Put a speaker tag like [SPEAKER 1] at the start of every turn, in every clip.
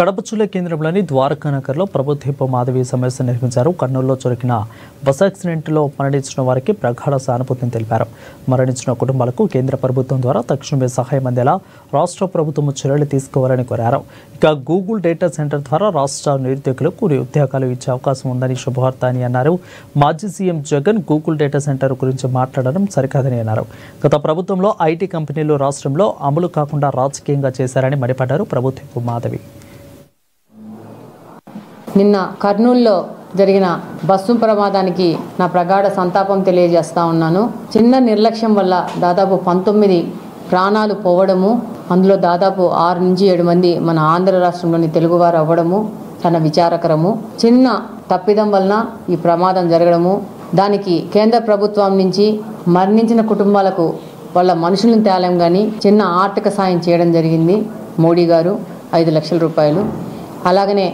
[SPEAKER 1] కడప జిల్లా కేంద్రంలోని ద్వారకానగర్లో ప్రభుత్వ మాధవి సమావేశం నిర్వహించారు. కర్నూలులో జరిగిన బస్ యాక్సిడెంట్లో మరణించిన వారికి ప్రగాఢ సానుభూతిని తెలిపారు. మరణించిన కుటుంబాలకు కేంద్ర ప్రభుత్వం ద్వారా తక్షణమే సహాయం అందేలా రాష్ట్ర ప్రభుత్వం చర్యలు తీసుకోవాలని కోరారు. ఇక గూగుల్ డేటా సెంటర్ ద్వారా రాష్ట్ర నిరుద్యోగులకు ఉద్యోగాలు ఇచ్చే అవకాశం ఉందని శుభవార్త అని అన్నారు. మాజీ CM Jagan Google data centre గురించి మాట్లాడడం సరికాదని అన్నారు. గత ప్రభుత్వంలో ఐటీ కంపెనీలు రాష్ట్రంలో అమలు కాకుండా రాజకీయంగా చేశారని మండిపడ్డారు ప్రభుత్వ మాధవి.
[SPEAKER 2] నిన్న కర్నూలులో జరిగిన బస్సు ప్రమాదానికి నా ప్రగాఢ సంతాపం తెలియజేస్తా ఉన్నాను. చిన్న నిర్లక్ష్యం వల్ల దాదాపు 19 ప్రాణాలు పోవడము, అందులో దాదాపు 6 నుంచి 7 మంది మన ఆంధ్ర రాష్ట్రంలోని తెలుగువారు అవ్వడము చాలా విచారకరము. చిన్న తప్పిదం వలన ఈ ప్రమాదం జరగడము, దానికి కేంద్ర ప్రభుత్వం నుంచి మరణించిన కుటుంబాలకు వాళ్ళ మనుషులను తేలం కానీ చిన్న ఆర్థిక సాయం చేయడం జరిగింది. మోడీ గారు 5 లక్షల రూపాయలు. అలాగనే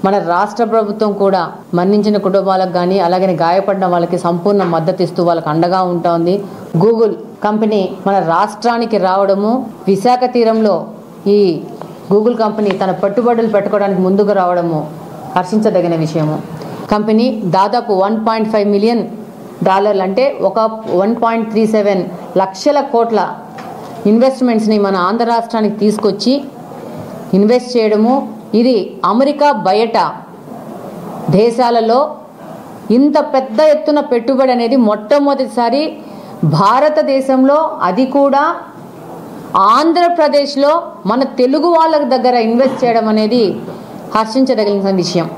[SPEAKER 2] మన రాష్ట్ర ప్రభుత్వం కూడా మరణించిన కుటుంబాలకు కానీ అలాగనే గాయపడిన వాళ్ళకి సంపూర్ణ మద్దతు ఇస్తూ వాళ్ళకి అండగా ఉంటుంది. గూగుల్ కంపెనీ మన రాష్ట్రానికి రావడము, విశాఖ తీరంలో ఈ గూగుల్ కంపెనీ తన పెట్టుబడులు పెట్టుకోవడానికి ముందుకు రావడము హర్షించదగిన విషయము. కంపెనీ దాదాపు $1.5 మిలియన్ అంటే ఒక 1.37 లక్షల కోట్ల ఇన్వెస్ట్మెంట్స్ని మన ఆంధ్ర రాష్ట్రానికి తీసుకొచ్చి ఇన్వెస్ట్ చేయడము, ఇది అమెరికా బయట దేశాలలో ఇంత పెద్ద ఎత్తున పెట్టుబడి అనేది మొట్టమొదటిసారి భారతదేశంలో, అది కూడా ఆంధ్రప్రదేశ్లో మన తెలుగు వాళ్ళ దగ్గర ఇన్వెస్ట్ చేయడం అనేది హర్షించదగిన విషయం.